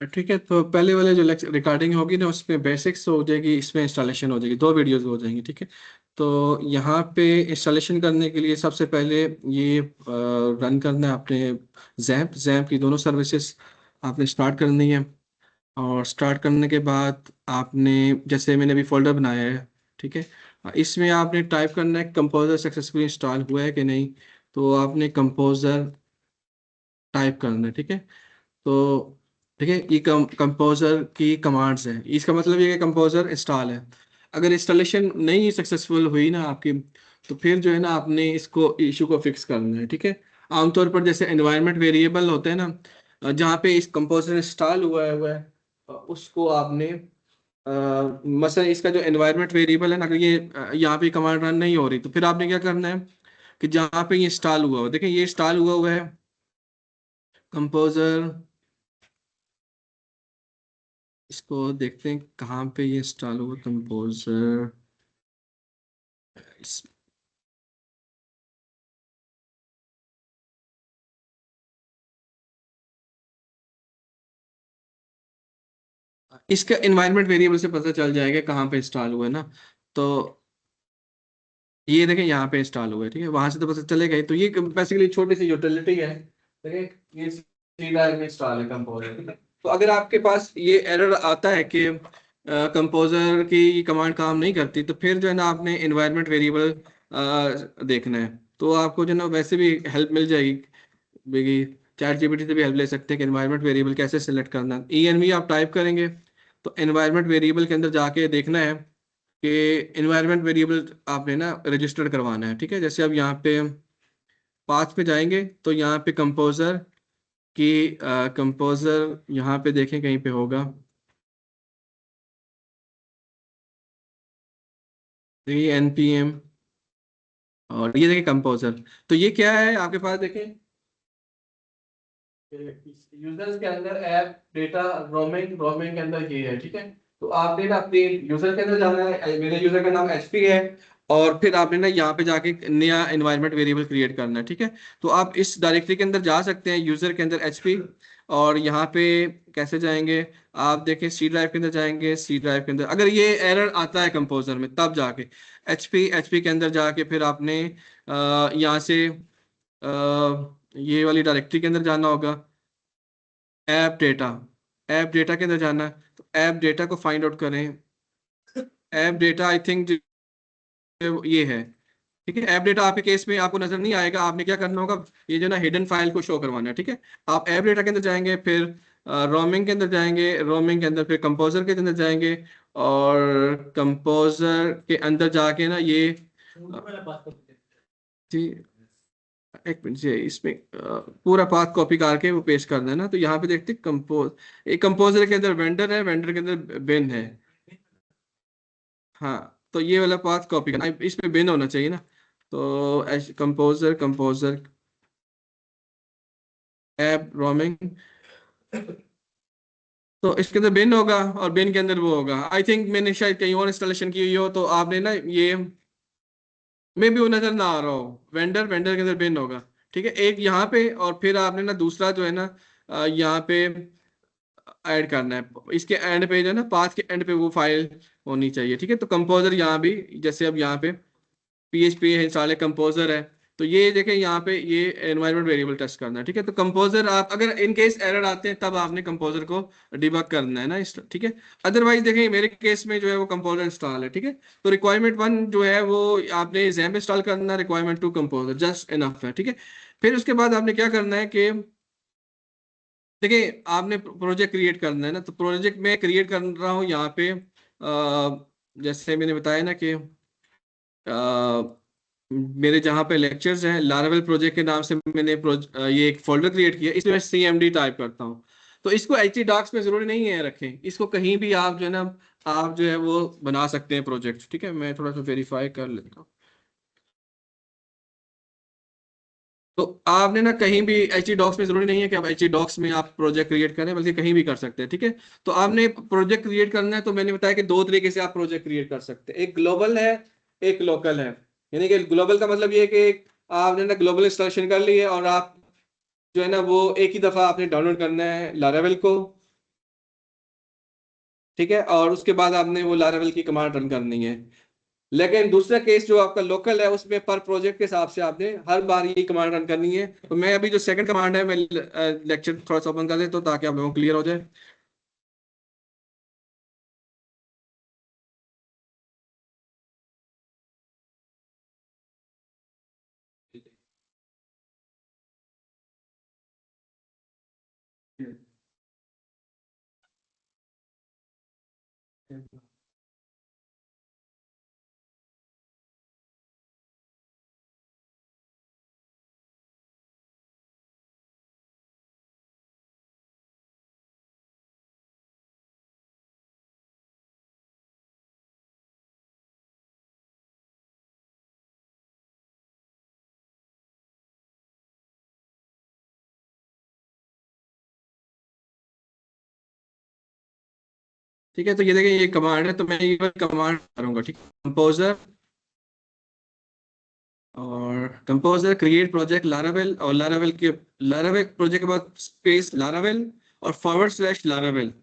ठीक है, तो पहले वाले जो रिकॉर्डिंग होगी ना उसमें बेसिक्स हो जाएगी, इसमें इंस्टॉलेशन हो जाएगी, दो वीडियोस हो जाएंगी। ठीक है, तो यहाँ पे इंस्टॉलेशन करने के लिए सबसे पहले ये रन करना है आपने जैम्प जैम्प की दोनों सर्विसेज आपने स्टार्ट करनी है। और स्टार्ट करने के बाद आपने, जैसे मैंने अभी फोल्डर बनाया है, ठीक है, इसमें आपने टाइप करना है कंपोजर सक्सेसफुली इंस्टॉल हुआ है कि नहीं। तो आपने कंपोजर टाइप करना है। ठीक है, तो ठीक है, ये कंपोजर की कमांड्स है, इसका मतलब ये कि कंपोजर इंस्टॉल है। अगर इंस्टॉलेशन नहीं सक्सेसफुल हुई ना आपकी, तो फिर जो है ना आपने इसको इशू को फिक्स करना है। ठीक है, आमतौर पर जैसे एनवायरनमेंट वेरिएबल होते हैं ना, जहाँ पे इस कंपोजर इंस्टॉल हुआ है उसको आपने मसलन इसका जो एनवायरनमेंट वेरिएबल है ना, अगर ये यहाँ पे कमांड रन नहीं हो रही, तो फिर आपने क्या करना है कि जहाँ पे ये इंस्टॉल हुआ हो, देखिए ये इंस्टॉल हुआ है कंपोजर, इसको देखते हैं कहाँ पे ये इंस्टॉल हुआ कंपोजर। इस, इसका एनवायरनमेंट वेरिएबल से पता चल जाएगा कहाँ पे इंस्टॉल हुआ है ना। तो ये देखें यहाँ पे इंस्टॉल हुआ है, ठीक है, वहां से तो पता चलेगा ही। तो ये बेसिकली छोटी सी यूटिलिटी है, देखें ये सीधा इंस्टॉल है कंपोजर, ठीक है। तो अगर आपके पास ये एरर आता है कि कंपोजर की कमांड काम नहीं करती, तो फिर जो है ना आपने एनवायरनमेंट वेरिएबल देखना है। तो आपको जो है ना वैसे भी हेल्प मिल जाएगी, भी चैट जीपीटी से भी हेल्प ले सकते हैं कि एनवायरनमेंट वेरिएबल कैसे सेलेक्ट करना है। ENV आप टाइप करेंगे तो एनवायरनमेंट वेरिएबल के अंदर जाके देखना है कि एनवायरनमेंट वेरिएबल आपने ना रजिस्टर्ड करवाना है। ठीक है, जैसे अब यहाँ पे पाथ पे जाएंगे तो यहाँ पे कंपोजर की कंपोजर यहाँ पे देखें कहीं पे होगा, ये npm, और ये देखिए कंपोजर। तो ये क्या है आपके पास, देखें यूजर्स के अंदर ऐप डेटा रोमिंग रोमिंग के अंदर ये है। ठीक है, तो आपने ना अपने यूजर के अंदर जाना है, मेरे यूजर का नाम HP है, और फिर आपने ना यहाँ पे जाके नया एनवायरनमेंट वेरिएबल क्रिएट करना है। ठीक है, तो आप इस डायरेक्टरी के अंदर जा सकते हैं, यूजर के अंदर HP, और यहाँ पे कैसे जाएंगे, आप देखें सी ड्राइव के अंदर जाएंगे, सी ड्राइव के अंदर अगर ये एरर आता है कंपोजर में, तब जाके HP के अंदर जाके फिर आपने यहाँ से ये वाली डायरेक्टरी के अंदर जाना होगा, ऐप डेटा, ऐप डेटा के अंदर जाना है। तो ऐप डेटा को फाइंड आउट करें, ऐप डेटा आई थिंक ये है। ठीक है, ऐप डेटा आपके केस में आपको नजर नहीं आएगा, आपने क्या करना होगा, ये जो ना हिडन फाइल को शो करवाना है। ठीक है, आप ऐप डेटा के अंदर जाएंगे, फिर रोमिंग के अंदर जाएंगे, रोमिंग के अंदर फिर कंपोजर के अंदर जाएंगे, और कंपोजर के अंदर जाके ना ये जी एक मिनट जी, इसमें पूरा पाथ कॉपी करके वो पेस्ट करना है ना। तो यहाँ पे देखते एक कंपोजर के अंदर वेंडर है, वेंडर के अंदर बिन है। हाँ, तो ये वाला पाथ कॉपी करना, इसमें बिन होना चाहिए ना। तो कंपोजर कंपोजर ऐप रोमिंग, तो इसके अंदर बिन होगा और बिन के अंदर वो होगा। आई थिंक मैंने शायद कहीं और इंस्टॉलेशन की हुई हो, तो आपने ना ये मे भी वो नजर ना आ रहा हो, वेंडर वेंडर के अंदर बिन होगा। ठीक है, एक यहाँ पे, और फिर आपने ना दूसरा जो है ना यहाँ पे ऐड करना है, इसके एंड पे जो है ना पाथ के एंड पे वो फाइल होनी चाहिए। ठीक है, तो कंपोजर यहाँ भी, जैसे अब यहाँ पे PHP है, साले कंपोजर है, तो ये देखें यहाँ पे ये एनवायरनमेंट वेरिएबल टेस्ट करना है। ठीक है, तो कंपोजर आप अगर इन केस एरर आते हैं तब आपने कंपोजर को डिबग करना है ना ठीक है। अदरवाइज देखें मेरे केस में जो है वो कंपोजर इंस्टॉल है। ठीक है, तो रिक्वायरमेंट 1 जो है वो आपने जैम्प इंस्टॉल करना है, रिक्वायरमेंट 2 कंपोजर, जस्ट इनफ है। ठीक है, फिर उसके बाद आपने क्या करना है कि देखिए आपने प्रोजेक्ट क्रिएट करना है ना, तो प्रोजेक्ट में क्रिएट कर रहा हूँ यहाँ पे जैसे मैंने बताया ना कि मेरे जहाँ पे लेक्चर्स हैं, लारावेल प्रोजेक्ट के नाम से मैंने ये एक फोल्डर क्रिएट किया, इसमें मैं CMD टाइप करता हूँ। तो इसको HT डॉक्स में जरूरी नहीं है रखें, इसको कहीं भी आप जो है ना आप जो है वो बना सकते हैं प्रोजेक्ट। ठीक है, मैं थोड़ा सा वेरीफाई कर लेता हूँ। तो आपने ना कहीं भी HT डॉक्स में जरूरी नहीं है कि आप HT डॉक्स में आप प्रोजेक्ट क्रिएट करें, बल्कि कहीं भी कर सकते हैं। ठीक है, तो आपने प्रोजेक्ट क्रिएट करना है, तो मैंने बताया कि दो तरीके से आप प्रोजेक्ट क्रिएट कर सकते हैं, एक ग्लोबल है, एक लोकल है। यानी कि ग्लोबल का मतलब ये है कि आपने ना ग्लोबल इंस्टॉलेशन कर ली है, और आप जो है ना वो एक ही दफा आपने डाउनलोड करना है लारावेल को, ठीक है, और उसके बाद आपने वो लारावेल की कमांड रन करनी है। लेकिन दूसरा केस जो आपका लोकल है, उसमें पर प्रोजेक्ट के हिसाब से आपने हर बार ये कमांड रन करनी है। तो मैं अभी जो सेकंड कमांड है, मैं लेक्चर थोड़ा सा ओपन कर देता हूँ ताकि आप लोगों को क्लियर हो जाए। ठीक है, तो ये देखिए, ये कमांड है, तो मैं ये कमांड करूंगा। ठीक है, कंपोजर, और कंपोजर क्रिएट प्रोजेक्ट लारावेल, और लारावेल के लारावेल प्रोजेक्ट के बाद स्पेस लारावेल और फॉरवर्ड स्लैश लारावेल।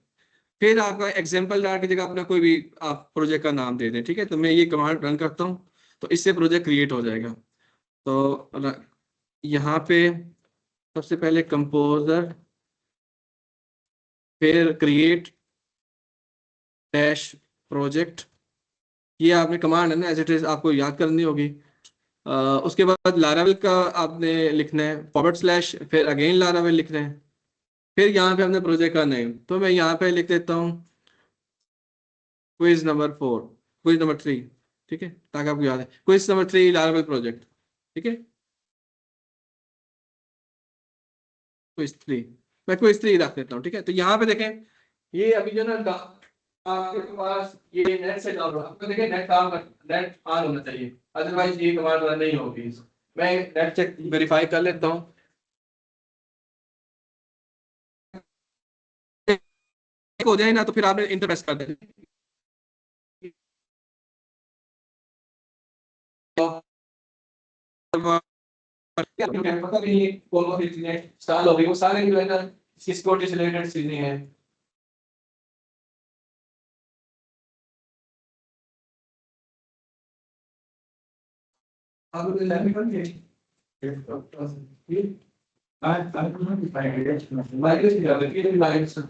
फिर आपका एग्जाम्पल डाल की जगह अपना कोई भी आप प्रोजेक्ट का नाम दे दें। ठीक है, तो मैं ये कमांड रन करता हूँ, तो इससे प्रोजेक्ट क्रिएट हो जाएगा। तो यहाँ पे सबसे पहले कंपोजर, फिर क्रिएट डैश प्रोजेक्ट, ये आपने कमांड है ना, एज इट इज आपको याद करनी होगी। अ, उसके बाद लारावेल का आपने लिखना है फॉरवर्ड स्लैश, फिर अगेन लारावेल लिखना है, फिर यहाँ पे हमने प्रोजेक्ट का नेम, तो मैं यहाँ पे लिख देता हूँ क्विज नंबर 4, क्विज नंबर 3। ठीक है, ताकि आपको याद है, क्विज नंबर 3 लारावेल प्रोजेक्ट। ठीक है, क्विज 3, मैं क्विज 3 रख देता हूँ। ठीक है, तो यहाँ पे देखें, ये अभी जो ना आपके पास ये नेट से डाल रहा हूँ, आपको देखें नेट काम कर, नेट ऑन होना चाहिए, अदरवाइज ये कमांड रन नहीं होगी। मैं नेट चेक वेरीफाई कर लेता हूँ। हो जाए ना, तो फिर आपने इंटर प्रेस कर देना। पता नहीं कौन कौन सी चीजें इंस्टॉल हो गई, वो सारे जो है ना सिक्योरिटी से रिलेटेड चीजें हैं। आप लोग लैब में करेंगे? माइग्रेशन की जरूरत है, माइग्रेशन।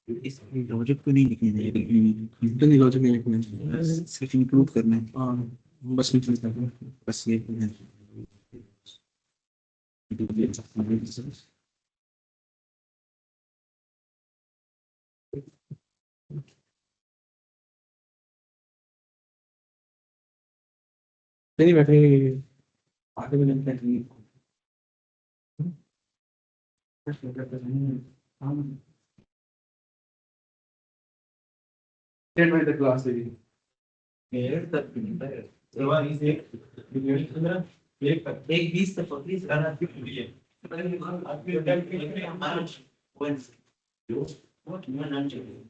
इस लॉजिक को नहीं लिखने इतनी लॉजिक नहीं लिखनी है। है, सिर्फ इंक्लूड करना है। हाँ, बस निकल जाएगा। बस ये है। नहीं बैठे, आगे में नहीं बैठे। डेढ़ बजे तक क्लास है। मेरे तक भी नहीं है। सेवा इस एक 20 तक प्लीज करना चाहिए। आपके टाइम के लिए हमारा वन जो बहुत मन चाहिए।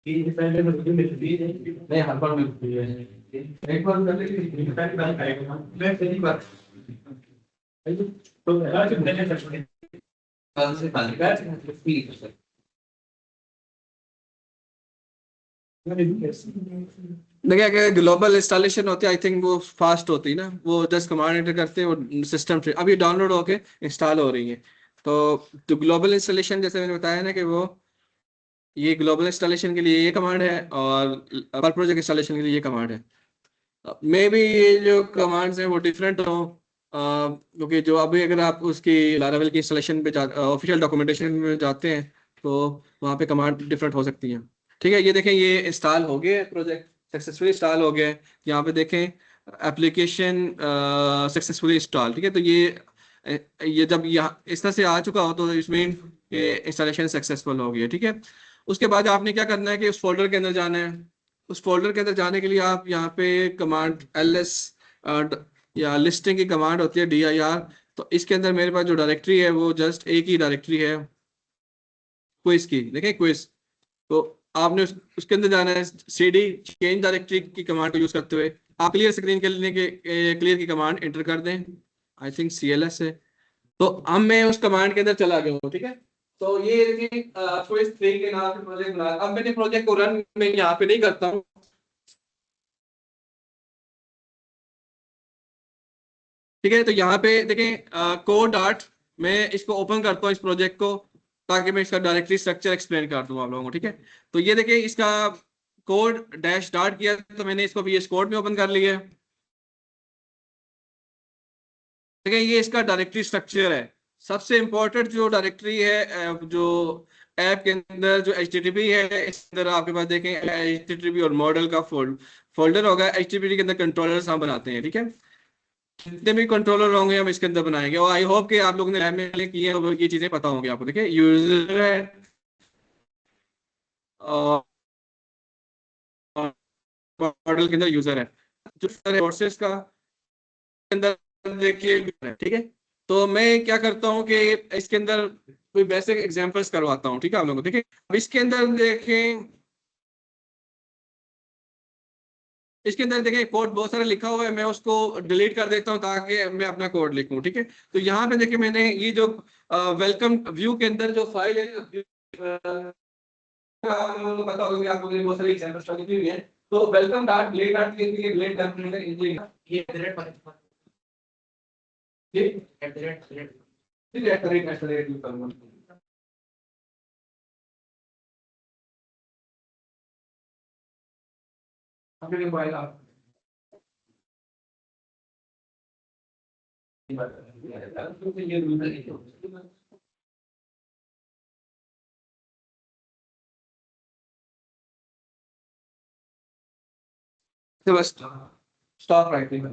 नहीं, हर बार मिलती है। एक बार कर लेंगे, पहली बार आएगा, मैं पहली बार। तो कल से खाली बैठ देखिए अगर ग्लोबल इंस्टॉलेशन होती है आई थिंक वो फास्ट होती है ना, वो जस्ट कमांड एंटर करते हैं वो सिस्टम से अभी डाउनलोड होके इंस्टॉल हो रही है। तो ग्लोबल इंस्टॉलेशन जैसे मैंने बताया ना कि वो ये ग्लोबल इंस्टॉलेशन के लिए ये कमांड है और पर प्रोजेक्ट इंस्टॉलेशन के लिए ये कमांड है। मे बी ये जो कमांड्स हैं वो डिफरेंट हो, क्योंकि जो अभी अगर आप उसकी लारावेल की इंस्टॉलेशन पे ऑफिशियल डॉक्यूमेंटेशन में जाते हैं तो वहाँ पे कमांड डिफरेंट हो सकती हैं। ठीक है, ये देखें ये इंस्टॉल हो गया प्रोजेक्ट, सक्सेसफुली इंस्टॉल हो गया है। यहाँ पे देखें एप्लीकेशन सक्सेसफुली इंस्टॉल। ठीक है, तो ये जब यहाँ इस तरह से आ चुका हो तो इसमें ये इंस्टॉलेशन सक्सेसफुल हो गया। ठीक है, उसके बाद आपने क्या करना है कि उस फोल्डर के अंदर जाना है। उस फोल्डर के अंदर जाने के लिए आप यहाँ पे कमांड ls या लिस्टिंग की कमांड होती है dir। तो इसके अंदर मेरे पास जो डायरेक्टरी है वो जस्ट एक ही डायरेक्टरी है, क्विज की। देखें क्विज, तो आपने उसके अंदर जाना है cd चेंज डायरेक्टरी की कमांड को यूज करते हुए आप क्लियर स्क्रीन के लिए क्लियर की कमांड एंटर कर दें। आई थिंक cls है। तो अब मैं उस कमांड के अंदर चला गया हूँ। ठीक है, तो ये देखिए क्विज 3 के नाम से प्रोजेक्ट बना। अब मैंने प्रोजेक्ट को रन मैं यहाँ पे नहीं करता हूँ। ठीक है, तो यहाँ पे देखें कोड डॉट, मैं इसको ओपन करता हूँ इस प्रोजेक्ट को ताकि मैं इसका डायरेक्टली स्ट्रक्चर एक्सप्लेन कर दूँ आप लोगों को। ठीक है, तो ये देखिए इसका कोड डैश डॉट किया तो मैंने इसको VS कोड में ओपन कर लिया है। ठीक है, ये इसका डायरेक्टरी स्ट्रक्चर है। सबसे इंपॉर्टेंट जो डायरेक्टरी है जो ऐप के अंदर जो HTTP है, इस अंदर आपके पास देखें HTTP और मॉडल का फोल्डर होगा। HTTP के अंदर कंट्रोलर्स हम बनाते हैं। ठीक है, जितने भी कंट्रोलर होंगे हम इसके अंदर बनाएंगे और आई होप कि आप लोगों ने लैब में किए हैं तो ये चीजें पता होंगी आपको। देखिए यूजर है और मॉडल के अंदर यूजर है, जो रिसोर्सेज का अंदर देखिए। ठीक है, तो मैं क्या करता हूँ कि इसके अंदर कोई बेसिक एग्जांपल्स करवाता हूँ। ठीक है आप लोगों को, देखिए अब इसके अंदर देखें, इसके अंदर देखिए कोड बहुत सारा लिखा हुआ है, मैं उसको डिलीट कर देता हूँ ताकि मैं अपना कोड लिखूं। ठीक है, तो यहाँ पे देखिए मैंने ये जो वेलकम व्यू के अंदर जो फाइल है आप लोगों को पता होगा कि आप लोगों ने बहुत सारी एग्जांपल्स लिखी हुई है। तो वेलकम डॉट डिलीट डॉट के लिए डिलीट करने का ये रेड पर ये रेड एट यूज करूंगा। अपने मोबाइल आप तो bus stop writing.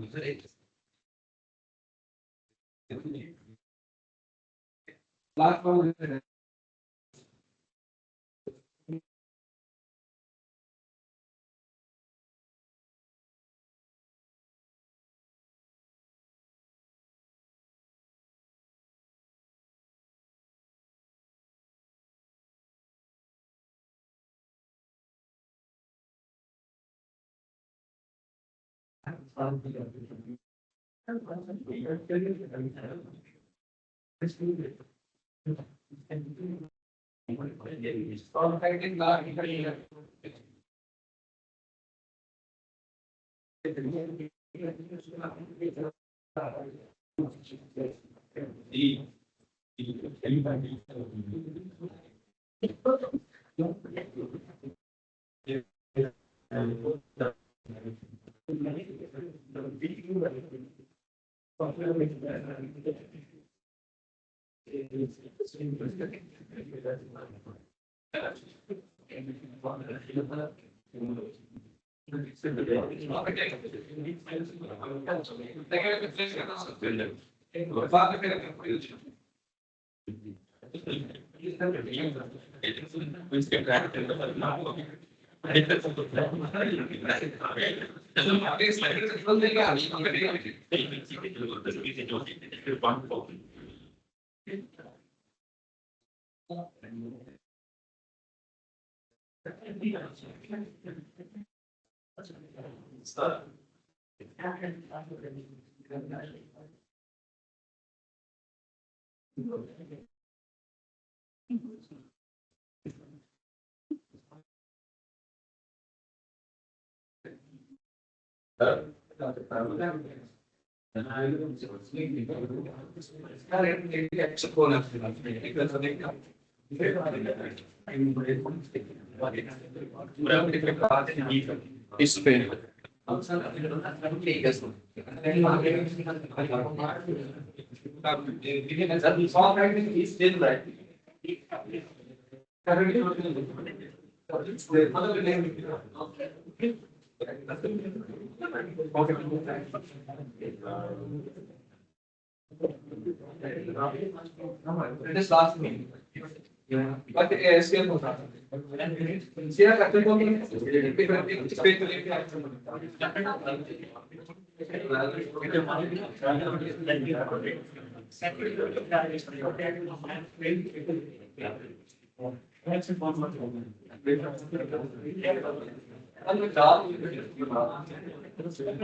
Last one stop writing last इस पे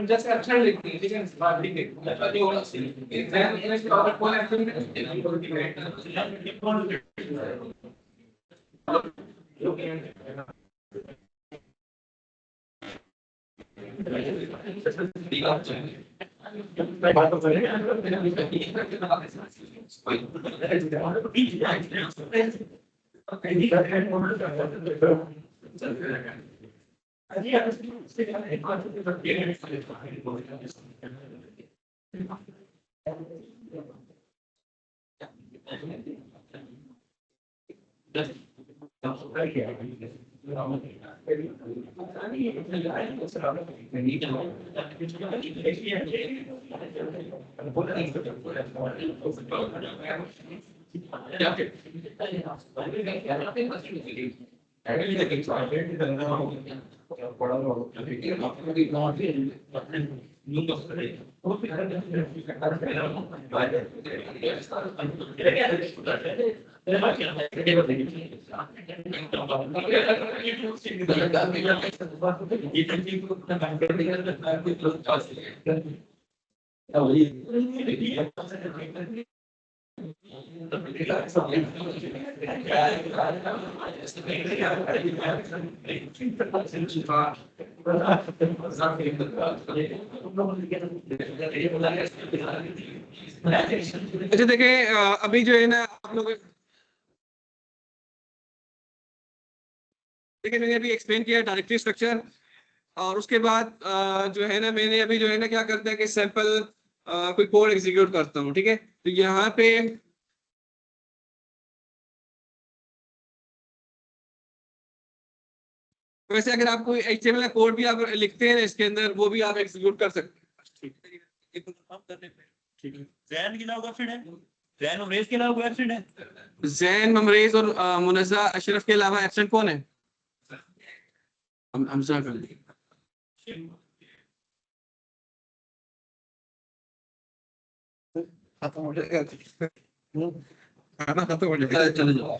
जैसे अच्छा लिखती है, ठीक है, अच्छा देखिए अभी जो है ना आप लोग देखिए मैंने अभी एक्सप्लेन किया डायरेक्टरी स्ट्रक्चर और उसके बाद जो है ना मैंने अभी जो है ना क्या करता है कि सैंपल कोई कोड एग्जीक्यूट करता हूँ, ठीक है। तो यहाँ पे वैसे अगर आप कोई HTML का कोड भी आप लिखते हैं इसके अंदर वो भी आप एग्जीक्यूट कर सकते हैं। ठीक है। जैन के अलावा फिर है, जैन उमरेज के अलावा एब्सेंट है। जैन ममरेज और मुनज़्ज़ा अशरफ के अलावा एब्सेंट कौन है? हमजा का। खत्म हो जाएगा, खाना खत्म हो जाएगा, चले जाओ।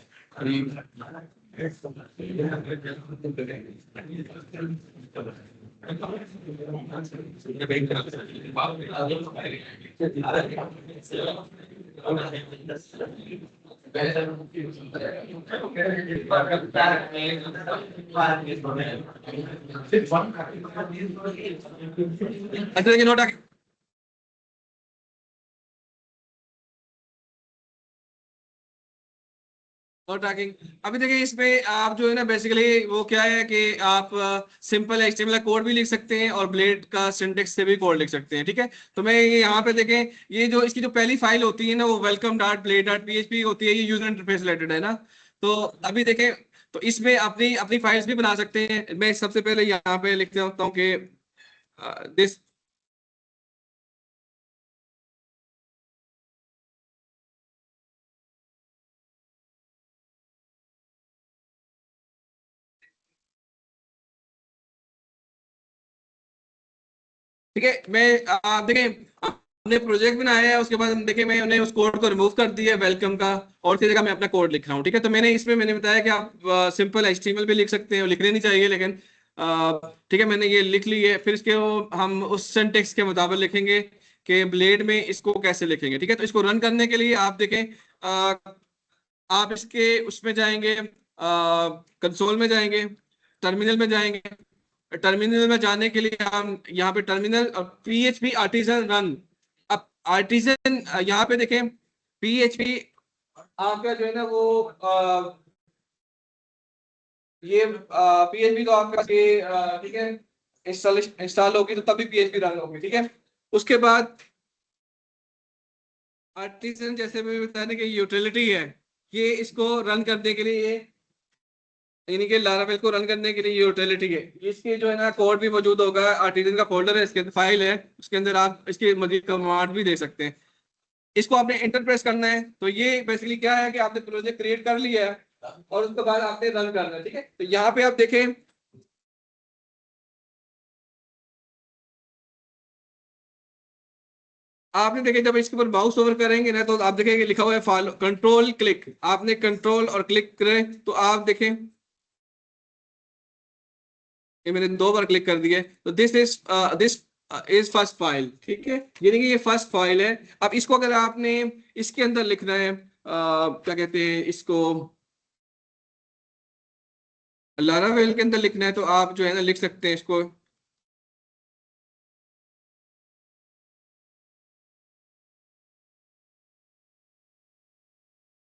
अच्छा देखिए नोट और ट्रैकिंग। अभी देखिए इसमें आप जो है ना बेसिकली वो क्या है कि आप सिंपल HTML कोड भी लिख सकते हैं और ब्लेड का सिंटेक्स से भी कोड लिख सकते हैं, ठीक है। तो मैं ये यहाँ पे देखें ये जो इसकी जो पहली फाइल होती है ना वो welcome.blade.php होती है, ये यूजर इंटरफेस रिलेटेड है ना। तो अभी देखें तो इसमें अपनी अपनी फाइल्स भी बना सकते हैं। मैं सबसे पहले यहाँ पे लिख देता हूँ कि दिस ठीक है। मैं आप देखें हमने प्रोजेक्ट बनाया है, उसके बाद हम देखें मैंने उस कोड को रिमूव कर दिया वेलकम का और उसकी जगह मैं अपना कोड लिख रहा हूँ, ठीक है। तो मैंने इसमें मैंने बताया कि आप सिंपल HTML भी लिख सकते हैं और लिखने नहीं चाहिए, लेकिन ठीक है मैंने ये लिख ली है। फिर इसके हम उस सिंटेक्स के मुताबिक लिखेंगे कि ब्लेड में इसको कैसे लिखेंगे, ठीक है। तो इसको रन करने के लिए आप देखें आप इसके उसमें जाएंगे, कंसोल में जाएंगे, टर्मिनल में जाएंगे। टर्मिनल में जाने के लिए हम यहाँ पे टर्मिनल और PHP आर्टिजन रन। अब आर्टिजन यहाँ पे देखें, PHP आपका जो है ना वो ये PHP तो आपका ये ठीक है, इंस्टॉल इंस्टॉल होगी तो तभी PHP रन होगी, ठीक है। उसके बाद आर्टिजन जैसे मैं बताने की यूटिलिटी है, ये इसको रन करने के लिए यानी कि लारावेल को रन करने के लिए यूटिलिटी है। इसके जो है ना कोड भी मौजूद होगा, आर्टिजन का फोल्डर है, इसके अंदर फाइल है, उसके अंदर आप इसके मजीद कमांड भी दे सकते हैं। इसको आपने एंटर प्रेस करना है, तो ये बेसिकली क्या है कि आपने प्रोजेक्ट क्रिएट कर लिया है और उसके बाद आपने रन करना है, ठीक है। तो यहाँ पे आप देखें, आपने देखे जब इसके ऊपर माउस ओवर करेंगे ना तो आप देखेंगे लिखा हुआ है फॉलो कंट्रोल क्लिक। आपने कंट्रोल और क्लिक करें तो आप देखें, ये मैंने 2 बार क्लिक कर दिया, तो दिस इज फर्स्ट फाइल, ठीक है। यानी कि ये फर्स्ट फाइल है। अब इसको अगर आपने इसके अंदर लिखना है, क्या कहते हैं इसको, लारावेल के अंदर लिखना है, तो आप जो है ना लिख सकते हैं इसको,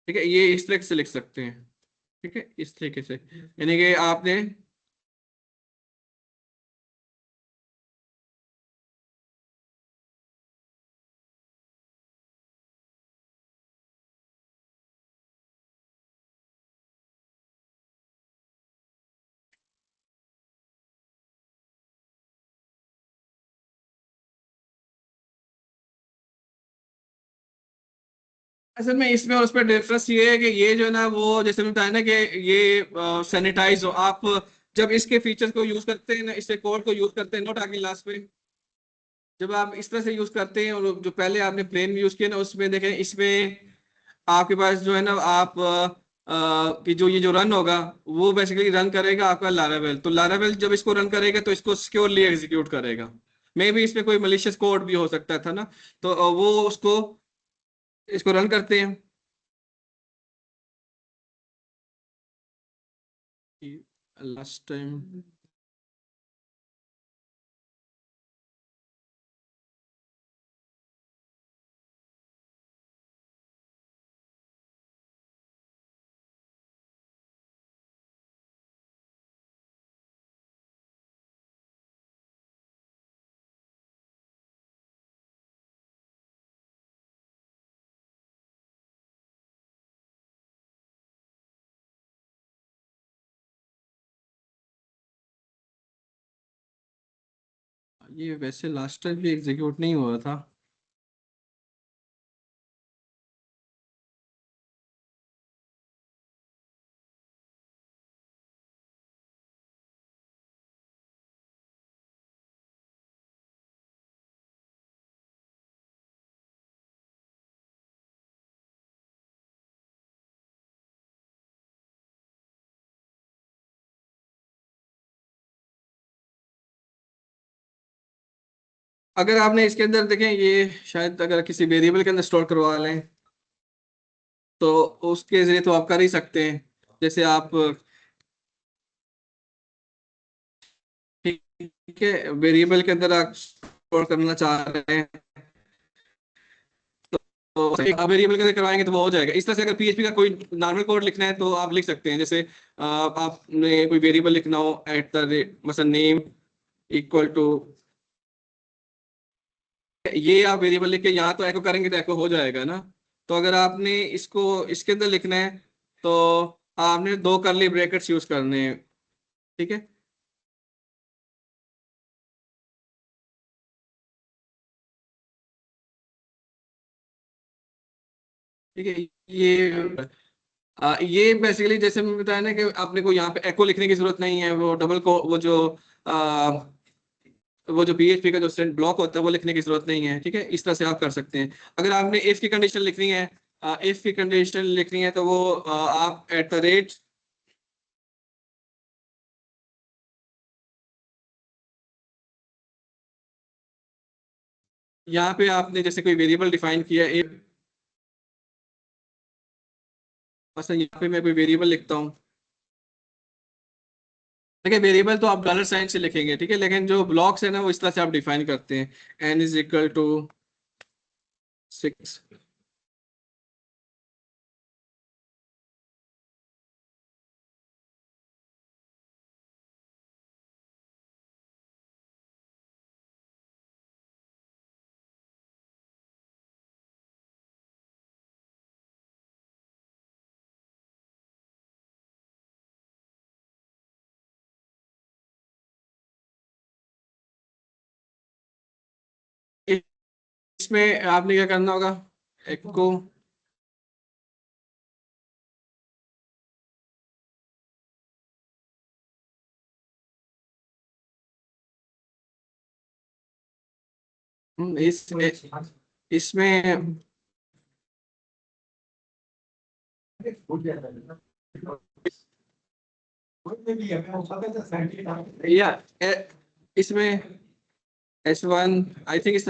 ठीक है। ये इस तरीके से लिख सकते हैं, ठीक है, इस तरीके से, यानी कि आपने असल में इसमें और उस पर डिफरेंस ये है कि ये जो है ना वो जैसे मैं बताया ना कि ये सैनिटाइज हो, आप जब इसके फीचर्स को यूज करते हैं ना, इससे कोड को यूज करते हैं, नोट आगे लास्ट पे, जब आप इस तरह से यूज करते हैं और जो पहले आपने प्लेन यूज किया ना उसमें देखें, इसमें आपके पास जो है ना आप कि जो ये जो रन होगा वो बेसिकली रन करेगा आपका लारावेल। तो लारावेल जब इसको रन करेगा तो इसको सिक्योरली एग्जीक्यूट करेगा। मे भी इसमें कोई मलिशियस कोड भी हो सकता था ना, तो वो उसको इसको रन करते हैं। लास्ट टाइम ये वैसे लास्ट टाइम भी एग्जीक्यूट नहीं हुआ था। अगर आपने इसके अंदर देखें, ये शायद अगर किसी वेरिएबल के अंदर स्टोर करवा लें तो उसके जरिए तो आप कर ही सकते हैं। जैसे आप, ठीक है, वेरिएबल के अंदर आप स्टोर करना चाह रहे हैं तो आप वेरिएबल के अंदर करवाएंगे तो वो हो जाएगा। इस तरह से अगर PHP का कोई नॉर्मल कोड लिखना है तो आप लिख सकते हैं। जैसे आपने कोई वेरिएबल लिखना हो एट द रेट मतलब नेम इक्वल टू, ये आप वेरिएबल लिख के यहाँ तो एको करेंगे तो एको हो जाएगा ना। तो अगर आपने इसको इसके अंदर लिखना है तो आपने 2 कर्ली ब्रैकेट्स यूज करने हैं, ठीक है। ठीक है, ये बेसिकली जैसे मैं बताया ना कि आपने को यहाँ पे एको लिखने की जरूरत नहीं है, वो डबल को आ, वो जो PHP का जो स्टैंड ब्लॉक होता है वो लिखने की जरूरत नहीं है, ठीक है। इस तरह से आप कर सकते हैं। अगर आपने इफ की कंडीशन लिखनी है, इफ की कंडीशन लिखनी है तो वो आप एट द रेट, यहाँ पे आपने जैसे कोई वेरिएबल डिफाइन किया अच्छा यहाँ पे मैं कोई वेरिएबल लिखता हूँ। देखिए वेरिएबल तो आप डॉलर साइन से लिखेंगे, ठीक है, लेकिन जो ब्लॉक्स है ना वो इस तरह से आप डिफाइन करते हैं, n इज इक्वल टू 6। इसमें आपने क्या करना होगा, एक को इसमें या इसमें S1 आई थिंक इस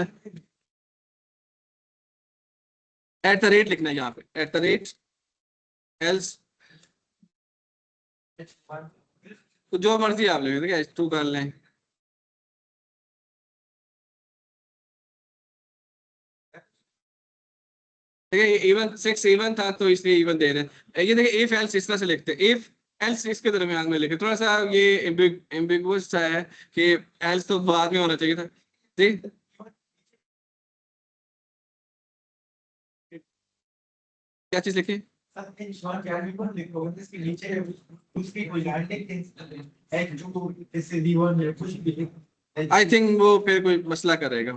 एट द रेट लिखना है यहाँ पे, एट द रेट एल्स, तो जो मर्जी आप लेंगे, ठीक है, S2 कर लें। देखिए इवन 6 इवन था तो इसलिए इवन दे रहे हैं। ये देखिए इफ एल्स इस तरह से लिखते हैं, इफ एल्स इसके दरमियान में लिखे, थोड़ा सा ये एम्बिगुअस सा है कि एल्स तो बाद में होना चाहिए था जी। क्या चीज लिखी? आई थिंक वो फिर कोई मसला करेगा।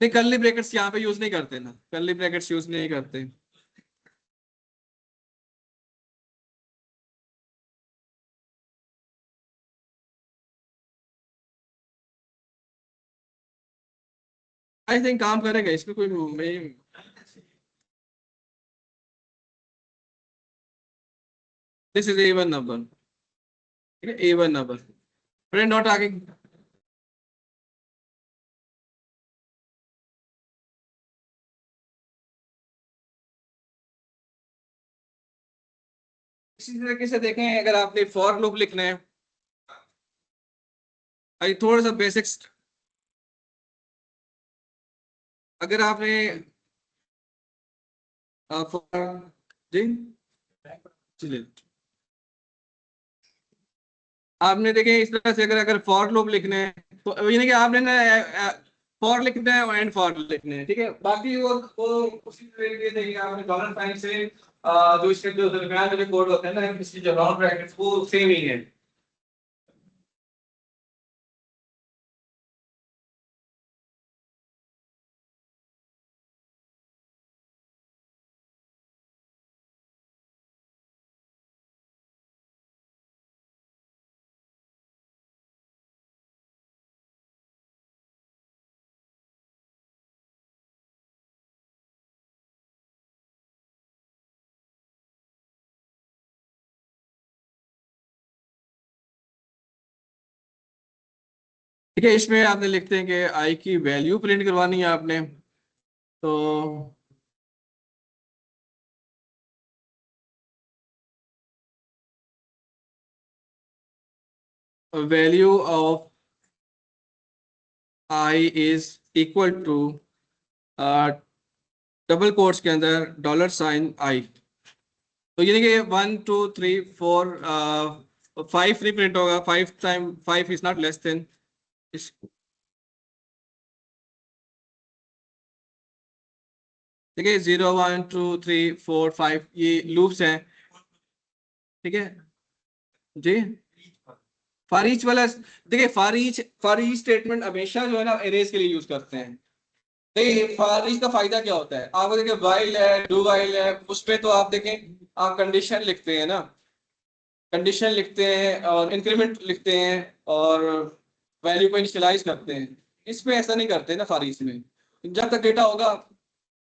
नहीं कर्ली ब्रैकेट्स यहाँ पे यूज नहीं करते ना, कर्ली ब्रैकेट्स यूज नहीं करते। आई थिंक काम करेगा इसमें कोई नहीं। दिस इज A1 नंबर, ठीक है, A1 नंबर, प्रिंट नॉट आगे। इसी तरीके से देखें, अगर आपने फॉर लूप लिखना है, अभी थोड़ा सा बेसिक्स, अगर आपने for जी चलिए, आपने देखे इस तरह से अगर अगर फॉर लूप लिखने हैं तो यानी कि आपने ना फॉर लिखना है और एंड फॉर लिखने हैं, ठीक है, बाकी वो उसी तरीके से ही आपने डॉलर साइन से जो इसके जो दरमियान में जो कोड होते हैं ना, इसकी जो राउंड ब्रैकेट्स वो सेम ही है। ठीक है, इसमें आपने लिखते हैं कि आई की वैल्यू प्रिंट करवानी है आपने, तो value of I is equal to double quotes के अंदर डॉलर साइन आई। तो ये देखिए 1 2 3 4 5 नहीं प्रिंट होगा, 5 इज नॉट लेस देन इस, देखिए 0 1 2 3 4 5 ये लूप्स हैं, ठीक है जी। फॉर ईच वाला देखिए, फॉर ईच स्टेटमेंट हमेशा जो है ना अरेज के लिए यूज करते हैं। देखिए फॉर ईच का फायदा क्या होता है, आप देखिए वाइल है, डू वाइल है, उसपे तो आप देखें आप कंडीशन लिखते हैं ना, कंडीशन लिखते हैं और इंक्रीमेंट लिखते हैं और वैल्यू को इनिशियलाइज करते हैं। इसमें ऐसा नहीं करते ना फॉर ईच में, जब तक डेटा होगा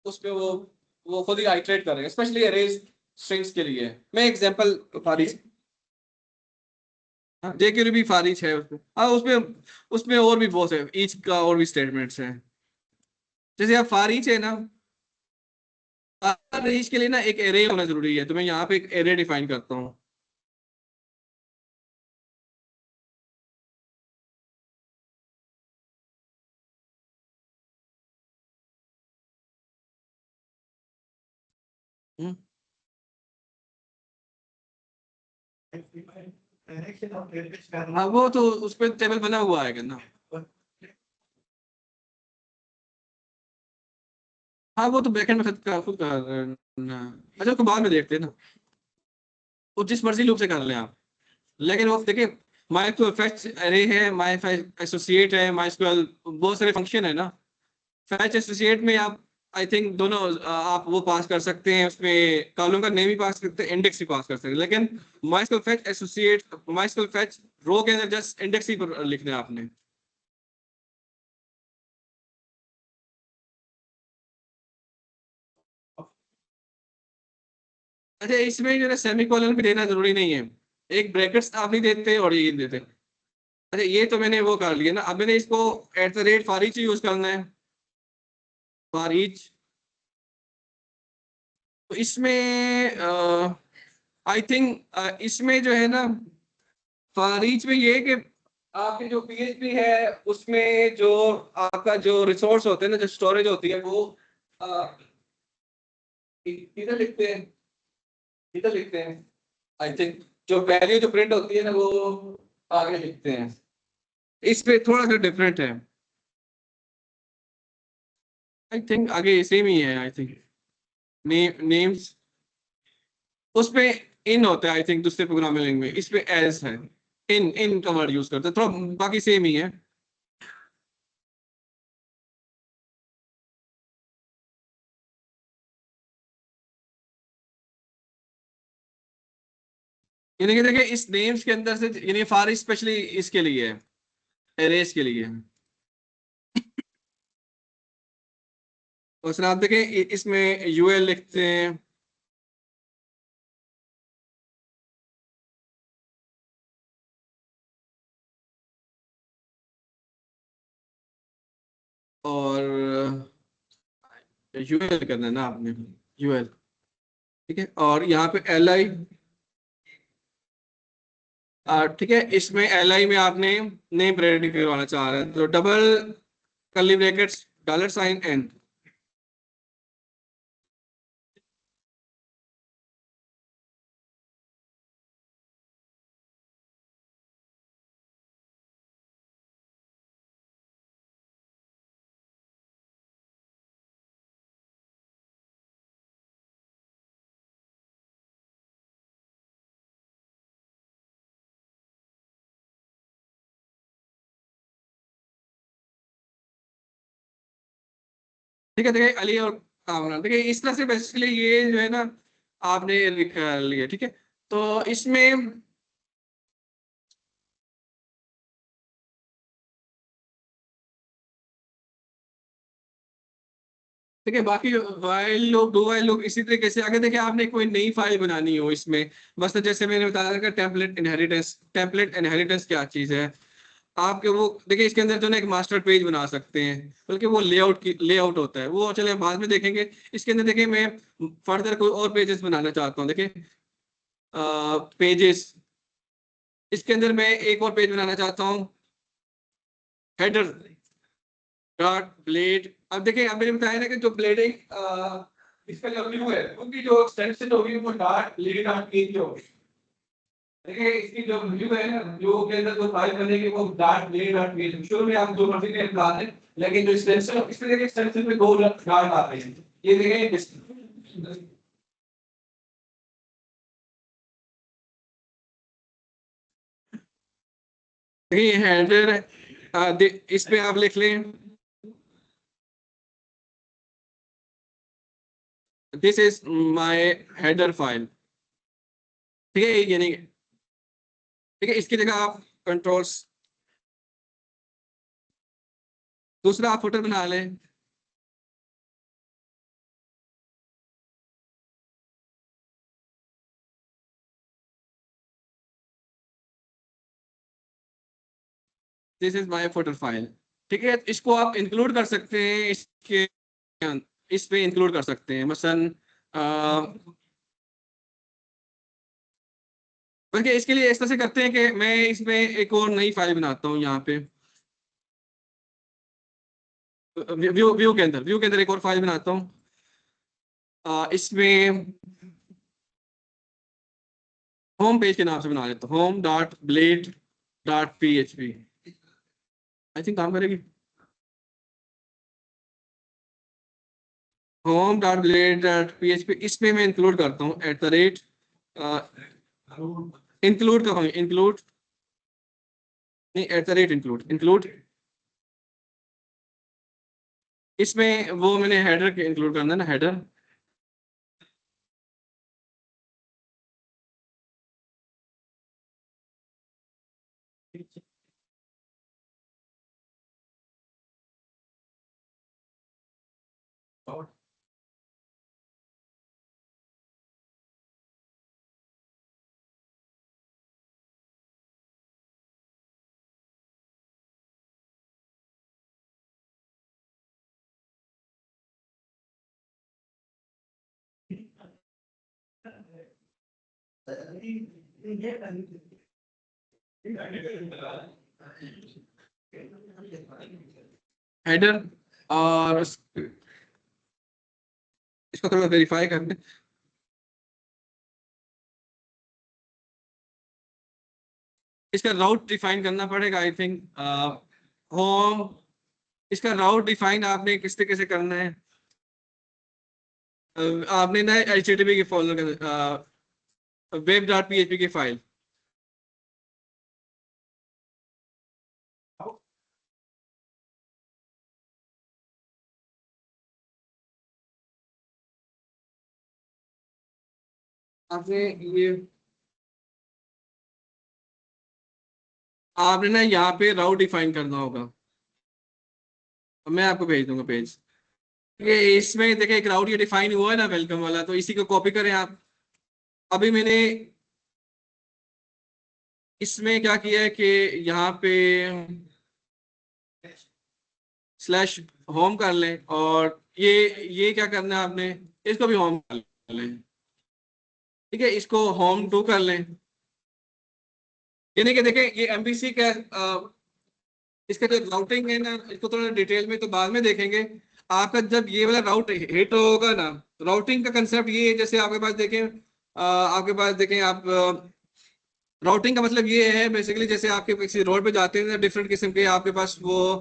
उस पे वो खुद ही आइटरेट करेगा, स्पेशली अरेज स्ट्रिंग्स के लिए। मैं एग्जांपल फॉर ईच, जेके भी फॉर ईच है उसमें, हाँ उसमें उसमें और भी बहुत है, ईच का और भी स्टेटमेंट्स हैं। जैसे आप फॉर ईच है ना, हर रेंज के लिए ना एक एरे होना जरूरी है, तो मैं यहाँ पे एक एरे डिफाइन करता हूँ। हम्म, हाँ वो तो उस पर टेबल बना हुआ है ना। हाँ वो तो बैकएंड में खुद करना। अच्छा उसको बाद में देखते हैं ना, वो जिस मर्जी लूप से कर लें आप। लेकिन वो देखिए, माइस्क्ल फैच अरे है, माई एसोसिएट है, माइस्क्ल बहुत सारे फंक्शन है ना। फैच एसोसिएट में आप आई थिंक दोनों आप वो पास कर सकते हैं, उसमें कॉलम का नेम भी पास कर सकते हैं, इंडेक्स भी पास कर सकते हैं। लेकिन माइस्क्ल फैच एसोसिएट, माइस्क्ल फैच रो के अंदर जस्ट इंडेक्स ही पर लिखना है आपने। अच्छा इसमें जो है सेमी कॉलन भी देना जरूरी नहीं है, एक ब्रैकेट्स आप नहीं देते और ये नहीं देते। अच्छा ये तो मैंने वो कर लिया ना, अब मैंने इसको at the rate for each use करना है, फॉर ईच। तो इसमें आई थिंक इसमें जो है ना, फॉर ईच में ये है कि आपके जो पीएचपी है उसमें जो आपका जो रिसोर्स होते हैं ना, जो स्टोरेज होती है वो अ, इधर लिखते हैं, इधर लिखते हैं। आई थिंक जो वैल्यू जो प्रिंट होती है ना वो आगे लिखते हैं। इस पे थोड़ा सा डिफरेंट है। आई थिंक आगे सेम ही है आई थिंक। नेम्स उस पे इन होता है आई थिंक, दूसरे प्रोग्रामिंग लैंग्वेज में इस पे एज है। इन का वर्ड यूज करते हैं, थोड़ा बाकी सेम ही है। यानी कि देखिए इस नेम्स के अंदर से, यानी फॉर स्पेशली इसके लिए है, एरेस के लिए है। और सर आप देखें इसमें यूएल लिखते हैं, और यूएल करना है ना आपने, यूएल। ठीक है, और यहाँ पे एल आई, ठीक है, इसमें एल आई में आपने नेम प्रेडिक्ट करवाना चाह रहे हैं, तो double curly brackets dollar sign N. ठीक है, देखिए अली और कामरान, देखिए इस तरह से बेसिकली ये जो है ना आपने लिख लिया। ठीक है, तो इसमें देखिए बाकी while loop, do while loop इसी तरीके से आगे। देखिए आपने कोई नई फाइल बनानी हो इसमें, बस तो जैसे मैंने बताया था टेम्पलेट इनहेरिटेंस, टेम्पलेट इनहेरिटेंस क्या चीज है आपके वो। देखिए इसके अंदर जो ना एक मास्टर पेज बना सकते हैं, बल्कि वो लेआउट की लेआउट होता है, वो चले बाद में देखेंगे। इसके अंदर देखिए मैं फर्दर कोई और पेजेस बनाना चाहता हूँ। देखिए पेजेस, इसके अंदर मैं एक और पेज बनाना चाहता हूँ, हेडर डॉट ब्लेड। अब देखिए अब मैंने बताया ना कि जो ब्लेडिंग इसका जो व्यू है उनकी जो एक्सटेंशन होगी वो डॉट ब्लेड डॉट पेज होगी। देखिए इसकी जो व्यू है ना, जो के अंदर जो फाइल बनेगी वो डॉट ब्लेड डॉट पेज, शुरू में आप जो मर्जी नेम डाल दें, लेकिन जो एक्सटेंशन इसमें देखिए एक्सटेंशन में दो डॉट आ रहे हैं। ये देखिए ये हेडर है, इस पे आप लिख लें this is my header file. ठीक है, यानी ठीक है, इसकी जगह आप कंट्रोल्स, दूसरा आप फुटर बना लें। This is my footer file. ठीक है, इसको आप इंक्लूड कर सकते हैं इसके, इस पे इंक्लूड कर सकते हैं, मसलन बल्कि इसके लिए इस तरह से करते हैं कि मैं इसमें एक और नई फाइल बनाता हूँ यहाँ पे, व्यू के अंदर एक और फाइल बनाता हूँ। इसमें होम पेज के नाम से बना लेता हूँ, home.blade.php। आई थिंक काम करेगी। home.blade.php इसमें मैं इंक्लूड करता हूँ @ इंक्लूड का इंक्लूड नहीं, इंक्लूड इसमें वो मैंने हेडर के इंक्लूड करना है ना, हेडर। हेडर, और इसको थोड़ा वेरीफाई करना है। इसका राउट डिफाइन करना पड़ेगा आई थिंक। होम, इसका राउट डिफाइन आपने किस तरीके से करना है। आपने ना HTTP की फॉलो web.php की फाइल, आपने ये आपने ना यहाँ पे राउट डिफाइन करना होगा। मैं आपको भेज दूंगा पेज। ये इसमें देखिए एक राउट ये डिफाइन हुआ है ना, वेलकम वाला, तो इसी को कॉपी करें आप। अभी मैंने इसमें क्या किया है कि यहाँ पे स्लैश होम कर लें, और ये क्या करना है आपने, इसको भी होम कर लें। ठीक है, इसको होम 2 कर लें। यानी कि देखें ये MVC का इसका जो राउटिंग है ना, इसको थोड़ा डिटेल में तो बाद में देखेंगे। आपका जब ये वाला राउट हिट होगा ना, राउटिंग का कंसेप्ट ये है, जैसे आपके पास देखें आप, राउटिंग का मतलब ये है बेसिकली, जैसे आपके किसी रोड पे जाते हैं डिफरेंट किस्म के आपके पास वो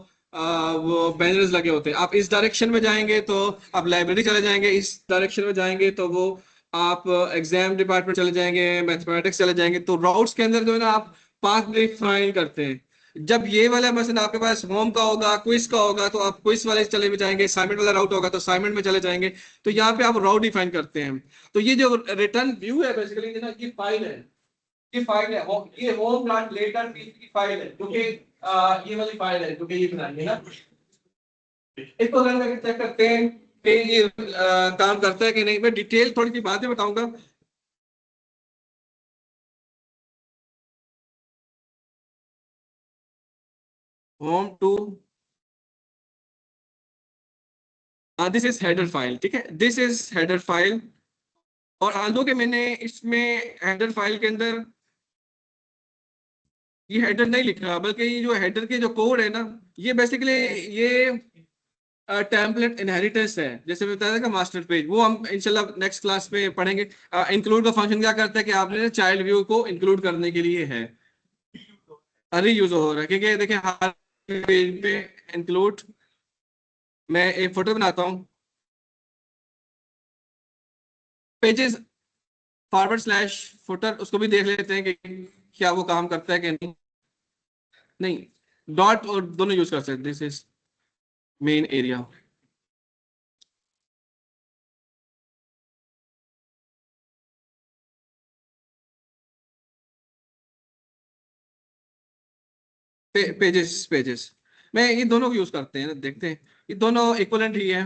बैनर्स लगे होते हैं। आप इस डायरेक्शन में जाएंगे तो आप लाइब्रेरी चले जाएंगे, इस डायरेक्शन में जाएंगे तो वो आप एग्जाम डिपार्टमेंट चले जाएंगे, मैथमेटिक्स चले जाएंगे। तो राउट्स के अंदर जो है ना आप पाथ डिफाइन करते हैं। जब ये वाला मसलन आपके पास होम का होगा, क्विज का होगा, तो आप क्विज वाले चले भी जाएंगे, असाइनमेंट वाला राउट होगा तो असाइनमेंट में चले जाएंगे। तो यहाँ पे आप राउट डिफाइन करते हैं। तो ये जो रिटर्न व्यू है बेसिकली ना, ये फाइल है, ये फाइल है, ये होम डॉट लेटर की फाइल है, जो कि ये वाली फाइल है जो कि ये बनाई है ना। इसको रन करके चेक करते हैं कि ये काम करता है कि नहीं। मैं डिटेल थोड़ी सी बातें बताऊंगा। home2, this is header file. ठीक है, दिस इज हेडर फाइल। और आल्दो के मैंने इसमें हेडर फाइल के अंदर ये हेडर नहीं लिखा, बल्कि ये जो हेडर के जो कोड है ना, ये बेसिकली ये टेम्पलेट इनहेरिटेंस है। जैसे मैं बताया था कि मास्टर पेज, वो हम इंशाल्लाह नेक्स्ट क्लास में पढ़ेंगे। इंक्लूड का फंक्शन क्या करता है कि आपने चाइल्ड व्यू को इंक्लूड करने के लिए है। अरे यूज हो रहा है क्योंकि देखिए हर पेज पे इंक्लूड, मैं एक फोटो बनाता हूँ, पेजेस /फुटर, उसको भी देख लेते हैं कि क्या वो काम करता है कि नहीं। नहीं, डॉट और दोनों यूज कर सकते हैं। This is main area. Pages pages मैं ये दोनों को यूज करते हैं, देखते हैं ये दोनों इक्वलेंट ही है।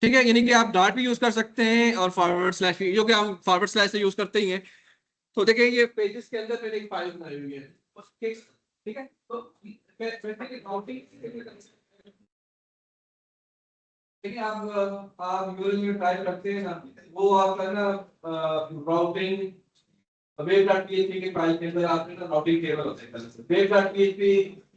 ठीक है, यानी कि आप डॉट भी यूज कर सकते हैं और /, भी, जो कि हम // से यूज करते ही हैं। तो देखिए ये पेजेस के अंदर मैंने एक फाइल बनाई हुई है उसके। ठीक है, तो ठीक है, आप यूएल में ट्राई करते हैं ना, वो आपका ना राउटिंग web.php की फाइल के अंदर आपके ना राउटिंग टेबल होते हैं। web.php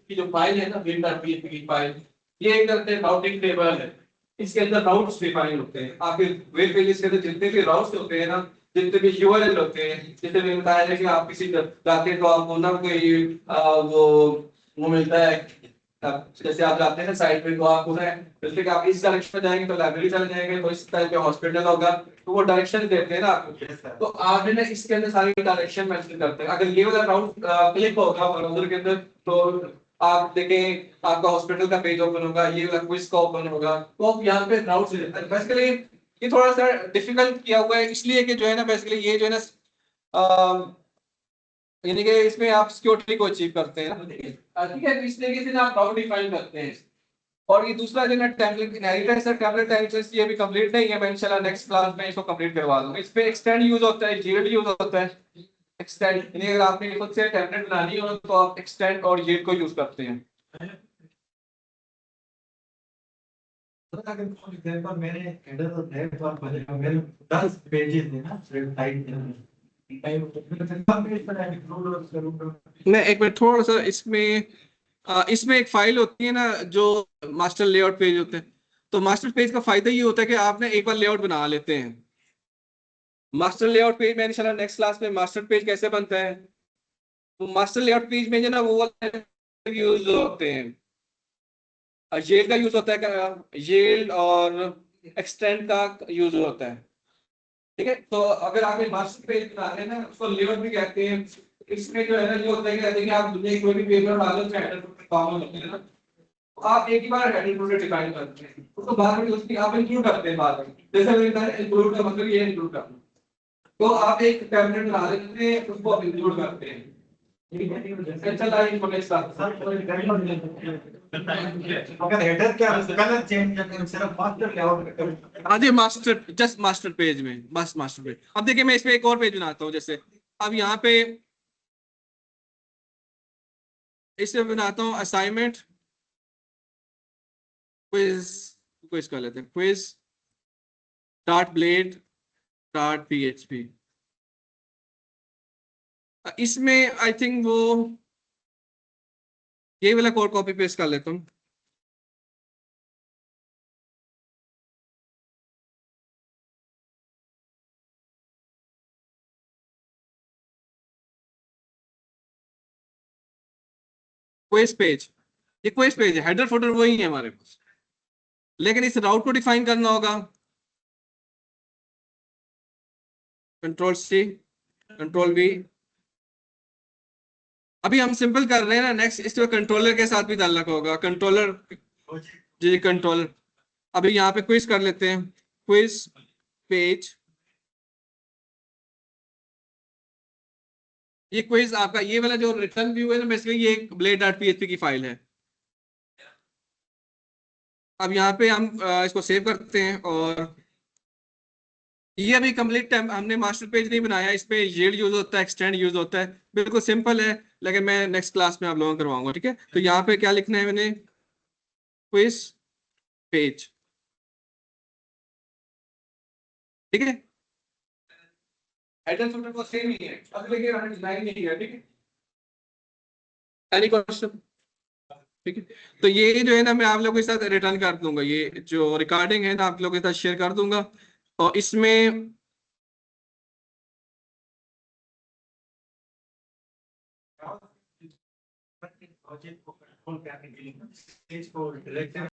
की जो फाइल है ना, web.php की फाइल, ये एक तरह से राउटिंग टेबल है। इसके अंदर राउट्स डिफाइन होते हैं। आपके वेब पेजेस के अंदर जितने भी राउट्स होते हैं ना, जितने भी यूआरएल होते हैं, जैसे मैंने बताया है कि आप किसी जाते हैं तो आपको ना कोई वो मिलता है। जैसे आप जाते हैं ना साइट पे, तो आपको ना जैसे कि आप इस डायरेक्शन में जाएंगे तो लाइब्रेरी चले जाएंगे, तो इस टाइप पे हॉस्पिटल होगा, तो वो डायरेक्शन देते हैं ना आपको। तो आप ना इसके अंदर सारी डायरेक्शन मेंशन करते हैं। अगर ये वाला राउट क्लिक होगा ब्राउजर के अंदर, तो आप देखें आपका हॉस्पिटल का पेज ओपन होगा, ये वाला क्विज का ओपन होगा, तो आप यहाँ पे राउट से बेसिकली ये थोड़ा सा डिफिकल्ट किया हुआ है, इसलिए कि जो है ना बेसिकली ये जो है ना यानी कि इसमें आप सिक्योरिटी को अचीव करते हैं ना, ठीक है, तो इस तरीके से ना आप राउट डिफाइन करते हैं। और ये दूसरा जो है ना टेम्पलेट इनहेरिटेंस है, टेम्पलेट इनहेरिटेंस ये भी कंप्लीट नहीं है, मैं इंशाल्लाह नेक्स्ट क्लास में इसको कंप्लीट करवा दूंगा। इस पे एक्सटेंड यूज होता है, जेड यूज होता है। एक्सटेंड यानी अगर आपने खुद से टेम्पलेट बनानी हो तो आप एक्सटेंड और जेड को यूज करते हैं। अगर फॉर एग्जांपल मैंने हेडर और नेट और मेरे 10 पेजेस है ना साइट मैं एक मिनट थोड़ा सा इसमें इसमें एक फाइल होती है ना जो मास्टर लेआउट पेज होते हैं। तो मास्टर पेज का फायदा ये होता है कि आपने एक बार लेआउट बना लेते हैं। मास्टर लेआउट पेज में इंशाल्लाह नेक्स्ट क्लास में मास्टर पेज कैसे बनता है। तो मास्टर लेआउट पेज में जो ना वो यूज होते हैं, येल का यूज होता है, येल और एक्सटेंड का यूज होता है। ठीक है, तो अगर आप एक मास्टर पेज बना रहे हैं ना, उसको लेआउट भी कहते हैं। इसमें जो है ना ये होता है कि कहते हैं कि आप दुनिया की कोई भी पेज में डालो तो हेडर कॉमन होते हैं ना, तो आप एक ही बार हेडर फुटर डिफाइन करते हैं, उसको बाद में उसकी आप इंक्लूड करते हैं बाद में। जैसे मैंने कहा इंक्लूड का मतलब ये इंक्लूड करना, तो आप एक टेम्पलेट बना लेते हैं, उसको इंक्लूड करते हैं। ठीक है, चल आइए इसको नेक्स्ट अगर हेडर क्या कलर चेंज करना सिर्फ मास्टर लेआउट आगे मास्टर जस्ट मास्टर पेज में बस मास्टर पेज। अब देखिए मैं इसमें एक और पेज बनाता हूँ, जैसे अब यहाँ पे इसमें बनाता हूँ असाइनमेंट क्विज, क्विज कर लेते हैं, quiz dot blade dot PHP. इसमें आई थिंक वो ये वाला कोड कॉपी पेस्ट कर लेता हूँ। क्विज पेज, ये क्विज पेज है, हेडर फुटर वही है हमारे पास, लेकिन इस राउट को डिफाइन करना होगा। Control C, control V. अभी हम सिंपल कर रहे हैं ना, नेक्स्ट इसमें कंट्रोलर के साथ भी डालना होगा, कंट्रोलर, जी कंट्रोलर। अभी यहाँ पे क्विज कर लेते हैं, क्विज पेज। ये क्विज आपका ये वाला जो रिटर्न व्यू है ना, बेसिकली ये ब्लेड डॉट पीएचपी की फाइल है। अब यहाँ पे हम इसको सेव करते हैं, और ये अभी कंप्लीट टाइम हमने मास्टर पेज नहीं बनाया, इस पे येल्ड यूज होता है, एक्सटेंड यूज होता है, बिल्कुल सिंपल है। लेकिन मैं नेक्स्ट क्लास में आप लोगों को करवाऊंगा, ठीक है। तो यहाँ पे क्या लिखना है मैंने, क्विज पेज, ठीक है। हेडर फुटर को सेम ही है, अब देखिए हमने डिजाइन नहीं किया, ठीक है। एनी क्वेश्चन, ठीक है। तो ये जो है ना मैं आप लोगों के साथ रिटर्न कर दूंगा, ये जो रिकॉर्डिंग है ना आप लोगों के साथ शेयर कर दूंगा। और इसमें प्रोजेक्ट को कंट्रोल करने के लिए स्टेज को डायरेक्ट